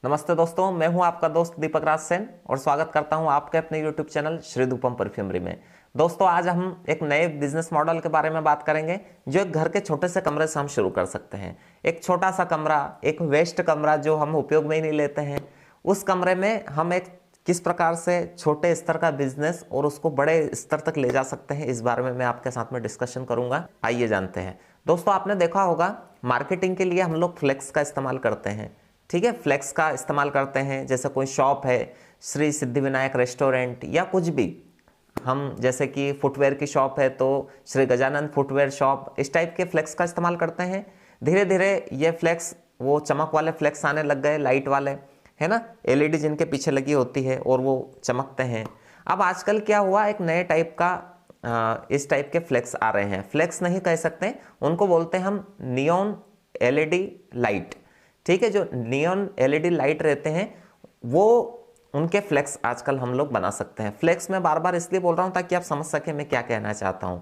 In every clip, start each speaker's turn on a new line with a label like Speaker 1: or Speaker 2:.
Speaker 1: नमस्ते दोस्तों, मैं हूं आपका दोस्त दीपक राज सेन और स्वागत करता हूं आपके अपने यूट्यूब चैनल श्री धूपम परफ्यूमरी में। दोस्तों, आज हम एक नए बिजनेस मॉडल के बारे में बात करेंगे जो एक घर के छोटे से कमरे से हम शुरू कर सकते हैं। एक छोटा सा कमरा, एक वेस्ट कमरा जो हम उपयोग में ही नहीं लेते हैं, उस कमरे में हम एक किस प्रकार से छोटे स्तर का बिजनेस और उसको बड़े स्तर तक ले जा सकते हैं, इस बारे में मैं आपके साथ में डिस्कशन करूंगा। आइए जानते हैं। दोस्तों, आपने देखा होगा मार्केटिंग के लिए हम लोग फ्लेक्स का इस्तेमाल करते हैं। ठीक है, फ्लेक्स का इस्तेमाल करते हैं। जैसे कोई शॉप है, श्री सिद्धिविनायक रेस्टोरेंट या कुछ भी, हम जैसे कि फुटवेयर की शॉप है तो श्री गजानंद फुटवेयर शॉप, इस टाइप के फ्लेक्स का इस्तेमाल करते हैं। धीरे धीरे ये फ्लेक्स, वो चमक वाले फ्लेक्स आने लग गए, लाइट वाले, है ना, एलईडी जिनके पीछे लगी होती है और वो चमकते हैं। अब आजकल क्या हुआ, एक नए टाइप का इस टाइप के फ्लेक्स आ रहे हैं। फ्लेक्स नहीं कह सकते, उनको बोलते हैं हम नियॉन एलईडी लाइट। ठीक है, जो नियॉन एलईडी लाइट रहते हैं वो, उनके फ्लेक्स आजकल हम लोग बना सकते हैं। फ्लेक्स मैं बार बार इसलिए बोल रहा हूं ताकि आप समझ सके मैं क्या कहना चाहता हूं,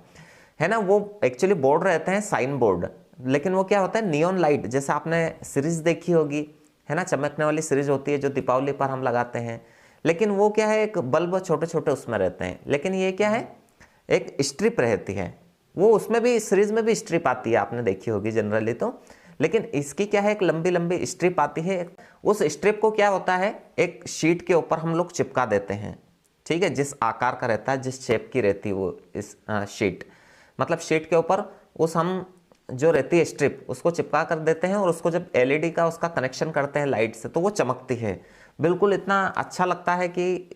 Speaker 1: है ना। वो एक्चुअली बोर्ड रहते हैं, साइन बोर्ड, लेकिन वो क्या होता है, नियॉन लाइट। जैसे आपने सीरीज देखी होगी, है ना, चमकने वाली सीरीज होती है जो दीपावली पर हम लगाते हैं। लेकिन वो क्या है, एक बल्ब छोटे छोटे उसमें रहते हैं। लेकिन ये क्या है, एक स्ट्रिप रहती है। वो उसमें भी, सीरीज में भी स्ट्रिप आती है, आपने देखी होगी जनरली तो। लेकिन इसकी क्या है, एक लंबी लंबी स्ट्रिप आती है। उस स्ट्रिप को क्या होता है, एक शीट के ऊपर हम लोग चिपका देते हैं। ठीक है, जिस आकार का रहता है, जिस शेप की रहती है वो इस शीट, मतलब शीट के ऊपर उस हम जो रहती है स्ट्रिप, उसको चिपका कर देते हैं। और उसको जब एलईडी का उसका कनेक्शन करते हैं लाइट से, तो वो चमकती है। बिल्कुल इतना अच्छा लगता है कि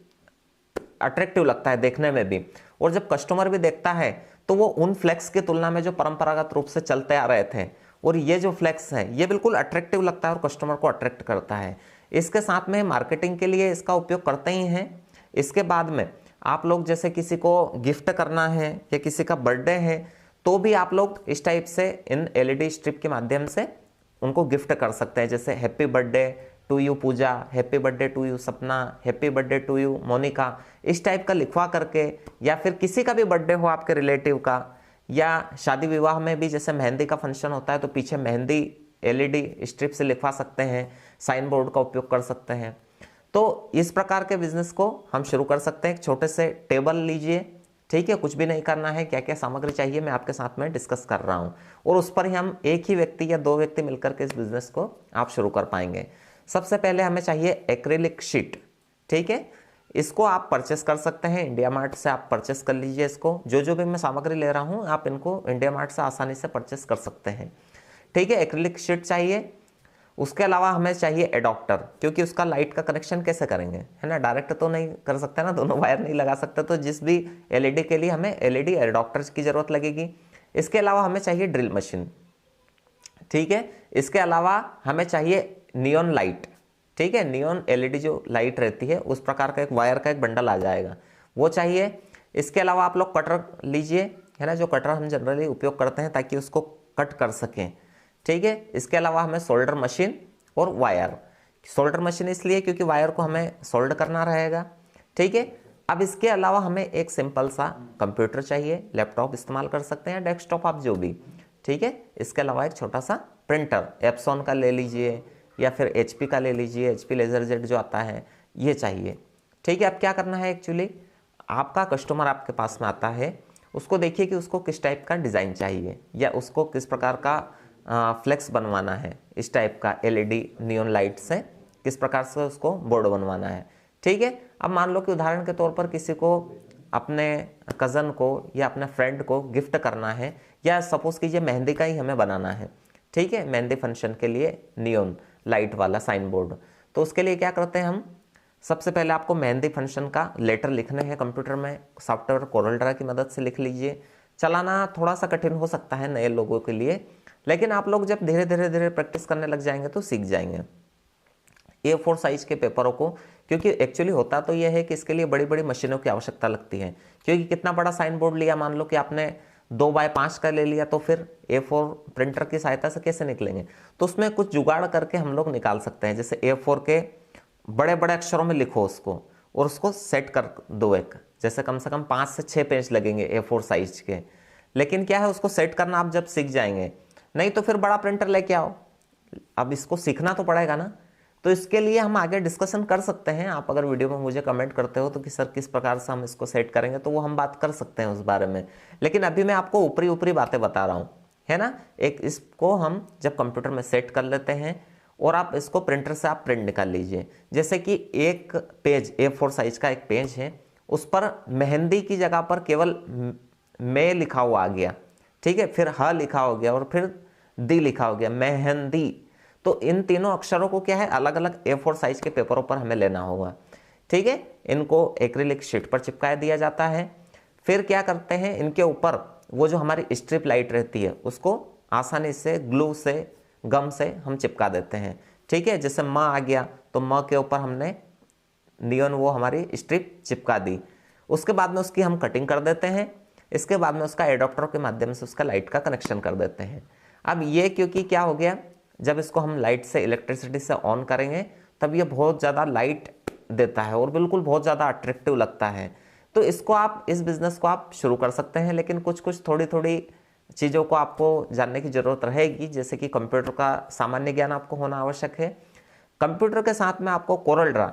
Speaker 1: अट्रैक्टिव लगता है देखने में भी। और जब कस्टमर भी देखता है तो वो उन फ्लेक्स की तुलना में जो परंपरागत रूप से चलते आ रहे थे, और ये जो फ्लेक्स है, ये बिल्कुल अट्रैक्टिव लगता है और कस्टमर को अट्रैक्ट करता है। इसके साथ में मार्केटिंग के लिए इसका उपयोग करते ही हैं। इसके बाद में आप लोग जैसे किसी को गिफ्ट करना है या किसी का बर्थडे है, तो भी आप लोग इस टाइप से इन एलईडी स्ट्रिप के माध्यम से उनको गिफ्ट कर सकते हैं। जैसे happy birthday to you Pooja, happy birthday to you Sapna, happy birthday to you Monika, इस टाइप का लिखवा करके, या फिर किसी का भी बर्थडे हो आपके रिलेटिव का, या शादी विवाह में भी जैसे मेहंदी का फंक्शन होता है तो पीछे मेहंदी एलईडी स्ट्रिप से लिखवा सकते हैं, साइन बोर्ड का उपयोग कर सकते हैं। तो इस प्रकार के बिजनेस को हम शुरू कर सकते हैं। एक छोटे से टेबल लीजिए, ठीक है, कुछ भी नहीं करना है। क्या क्या सामग्री चाहिए मैं आपके साथ में डिस्कस कर रहा हूँ, और उस पर ही हम एक ही व्यक्ति या दो व्यक्ति मिलकर के इस बिजनेस को आप शुरू कर पाएंगे। सबसे पहले हमें चाहिए एक्रिलिक शीट। ठीक है, इसको आप परचेस कर सकते हैं इंडिया मार्ट से, आप परचेस कर लीजिए इसको। जो भी मैं सामग्री ले रहा हूँ आप इनको इंडिया मार्ट से आसानी से परचेस कर सकते हैं। ठीक है, एक्रिलिक शीट चाहिए। उसके अलावा हमें चाहिए एडॉप्टर, क्योंकि उसका लाइट का कनेक्शन कैसे करेंगे, है ना, डायरेक्ट तो नहीं कर सकते ना, दोनों वायर नहीं लगा सकते। तो जिस भी एलईडी के लिए हमें एलईडी एडॉप्टर की जरूरत लगेगी। इसके अलावा हमें चाहिए ड्रिल मशीन। ठीक है, इसके अलावा हमें चाहिए नियॉन लाइट। ठीक है, नियॉन एलईडी जो लाइट रहती है उस प्रकार का एक वायर का एक बंडल आ जाएगा, वो चाहिए। इसके अलावा आप लोग कटर लीजिए, है ना, जो कटर हम जनरली उपयोग करते हैं ताकि उसको कट कर सकें। ठीक है, इसके अलावा हमें सोल्डर मशीन और वायर। सोल्डर मशीन इसलिए क्योंकि वायर को हमें सोल्डर करना रहेगा। ठीक है, अब इसके अलावा हमें एक सिंपल सा कंप्यूटर चाहिए, लैपटॉप इस्तेमाल कर सकते हैं, डेस्कटॉप आप जो भी। ठीक है, इसके अलावा एक छोटा सा प्रिंटर, एप्सॉन का ले लीजिए या फिर एचपी का ले लीजिए, एचपी लेजर जेट जो आता है, ये चाहिए। ठीक है, अब क्या करना है, एक्चुअली आपका कस्टमर आपके पास में आता है, उसको देखिए कि उसको किस टाइप का डिज़ाइन चाहिए या उसको किस प्रकार का फ्लेक्स बनवाना है, इस टाइप का एलईडी नियॉन लाइट से किस प्रकार से उसको बोर्ड बनवाना है। ठीक है, अब मान लो कि उदाहरण के तौर पर किसी को, अपने कज़न को या अपने फ्रेंड को गिफ्ट करना है, या सपोज कीजिए मेहंदी का ही हमें बनाना है। ठीक है, मेहंदी फंक्शन के लिए नियॉन लाइट वाला साइन बोर्ड। तो उसके लिए क्या करते हैं हम, सबसे पहले आपको मेहंदी फंक्शन का लेटर लिखने हैं कंप्यूटर में, सॉफ्टवेयर कोरल ड्रा की मदद से लिख लीजिए। चलाना थोड़ा सा कठिन हो सकता है नए लोगों के लिए, लेकिन आप लोग जब धीरे धीरे धीरे प्रैक्टिस करने लग जाएंगे तो सीख जाएंगे। A4 साइज के पेपरों को, क्योंकि एक्चुअली होता तो यह है कि इसके लिए बड़ी बड़ी मशीनों की आवश्यकता लगती है। क्योंकि कितना बड़ा साइन बोर्ड लिया, मान लो कि आपने 2x5 का ले लिया, तो फिर A4 प्रिंटर की सहायता से कैसे निकलेंगे। तो उसमें कुछ जुगाड़ करके हम लोग निकाल सकते हैं। जैसे A4 के बड़े बड़े अक्षरों में लिखो उसको, और उसको सेट कर दो एक, जैसे कम से कम 5 से 6 पेज लगेंगे A4 साइज के। लेकिन क्या है, उसको सेट करना आप जब सीख जाएंगे, नहीं तो फिर बड़ा प्रिंटर लेके आओ। अब इसको सीखना तो पड़ेगा ना, तो इसके लिए हम आगे डिस्कशन कर सकते हैं। आप अगर वीडियो में मुझे कमेंट करते हो तो कि सर किस प्रकार से हम इसको सेट करेंगे, तो वो हम बात कर सकते हैं उस बारे में। लेकिन अभी मैं आपको ऊपरी ऊपरी बातें बता रहा हूँ, है ना। एक इसको हम जब कंप्यूटर में सेट कर लेते हैं और आप इसको प्रिंटर से आप प्रिंट निकाल लीजिए। जैसे कि एक पेज A4 साइज का एक पेज है, उस पर मेहंदी की जगह पर केवल मे लिखा हुआ आ गया, ठीक है, फिर ह लिखा हो गया और फिर दी लिखा हो गया, मेहंदी। तो इन तीनों अक्षरों को क्या है, अलग अलग A4 साइज के पेपरों पर हमें लेना होगा, ठीक है। इनको एक्रिलिक शीट पर चिपका दिया जाता है। फिर क्या करते हैं, इनके ऊपर वो जो हमारी स्ट्रिप लाइट रहती है उसको आसानी से ग्लू से, गम से हम चिपका देते हैं, ठीक है। जैसे म आ गया तो म के ऊपर हमने नियॉन वो हमारी स्ट्रिप चिपका दी। उसके बाद में उसकी हम कटिंग कर देते हैं। इसके बाद में उसका एडाप्टर के माध्यम से उसका लाइट का कनेक्शन कर देते हैं। अब ये क्योंकि क्या हो गया, जब इसको हम लाइट से, इलेक्ट्रिसिटी से ऑन करेंगे तब ये बहुत ज़्यादा लाइट देता है और बिल्कुल बहुत ज़्यादा अट्रैक्टिव लगता है। तो इसको आप, इस बिज़नेस को आप शुरू कर सकते हैं, लेकिन कुछ कुछ थोड़ी थोड़ी चीज़ों को आपको जानने की ज़रूरत रहेगी। जैसे कि कंप्यूटर का सामान्य ज्ञान आपको होना आवश्यक है। कंप्यूटर के साथ में आपको कोरल ड्रा,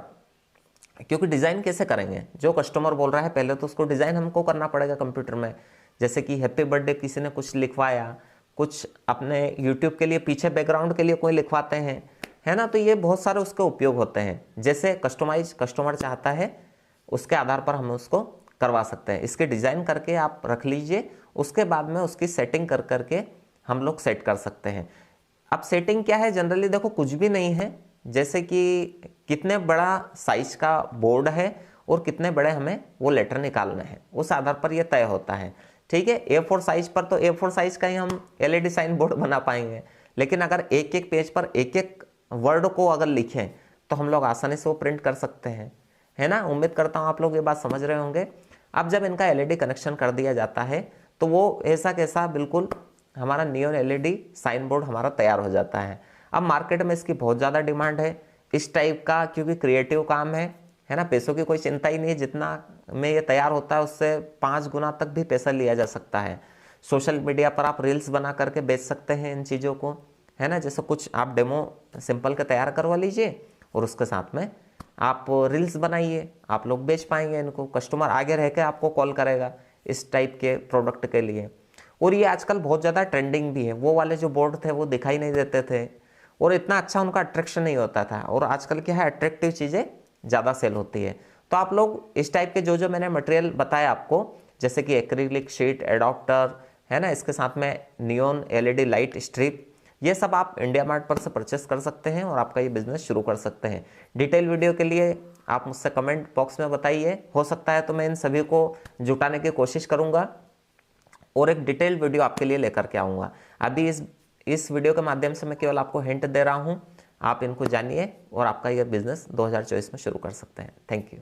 Speaker 1: क्योंकि डिज़ाइन कैसे करेंगे, जो कस्टमर बोल रहा है पहले तो उसको डिज़ाइन हमको करना पड़ेगा कंप्यूटर में। जैसे कि हैप्पी बर्थडे किसी ने कुछ लिखवाया, कुछ अपने यूट्यूब के लिए पीछे बैकग्राउंड के लिए कोई लिखवाते हैं, है ना। तो ये बहुत सारे उसके उपयोग होते हैं। जैसे कस्टमाइज कस्टमर चाहता है उसके आधार पर हम उसको करवा सकते हैं। इसके डिज़ाइन करके आप रख लीजिए, उसके बाद में उसकी सेटिंग कर करके हम लोग सेट कर सकते हैं। अब सेटिंग क्या है, जनरली देखो कुछ भी नहीं है। जैसे कि कितने बड़ा साइज का बोर्ड है और कितने बड़े हमें वो लेटर निकालने हैं, उस आधार पर ये तय होता है, ठीक है। A4 साइज पर तो A4 साइज का ही हम LED साइन बोर्ड बना पाएंगे, लेकिन अगर एक एक पेज पर एक एक वर्ड को अगर लिखें तो हम लोग आसानी से वो प्रिंट कर सकते हैं, है ना। उम्मीद करता हूँ आप लोग ये बात समझ रहे होंगे। अब जब इनका LED कनेक्शन कर दिया जाता है तो वो ऐसा कैसा बिल्कुल हमारा नियॉन LED साइन बोर्ड हमारा तैयार हो जाता है। अब मार्केट में इसकी बहुत ज़्यादा डिमांड है इस टाइप का, क्योंकि क्रिएटिव काम है ना। पैसों की कोई चिंता ही नहीं है, जितना में ये तैयार होता है उससे 5 गुना तक भी पैसा लिया जा सकता है। सोशल मीडिया पर आप रील्स बना करके बेच सकते हैं इन चीज़ों को, है ना। जैसे कुछ आप डेमो सिंपल का तैयार करवा लीजिए और उसके साथ में आप रील्स बनाइए, आप लोग बेच पाएंगे इनको। कस्टमर आगे रह के आपको कॉल करेगा इस टाइप के प्रोडक्ट के लिए। और ये आजकल बहुत ज़्यादा ट्रेंडिंग भी है। वो वाले जो बोर्ड थे वो दिखाई नहीं देते थे और इतना अच्छा उनका अट्रैक्शन नहीं होता था, और आजकल क्या है, अट्रैक्टिव चीज़ें ज़्यादा सेल होती है। तो आप लोग इस टाइप के जो मैंने मटेरियल बताया आपको, जैसे कि एक्रिलिक शीट, एडाप्टर, है ना, इसके साथ में नियॉन LED लाइट स्ट्रिप, ये सब आप इंडिया मार्ट पर से परचेस कर सकते हैं और आपका ये बिजनेस शुरू कर सकते हैं। डिटेल वीडियो के लिए आप मुझसे कमेंट बॉक्स में बताइए, हो सकता है तो मैं इन सभी को जुटाने की कोशिश करूँगा और एक डिटेल वीडियो आपके लिए लेकर के आऊँगा। अभी इस वीडियो के माध्यम से मैं केवल आपको हिंट दे रहा हूँ, आप इनको जानिए और आपका यह बिजनेस 2024 में शुरू कर सकते हैं। Thank you.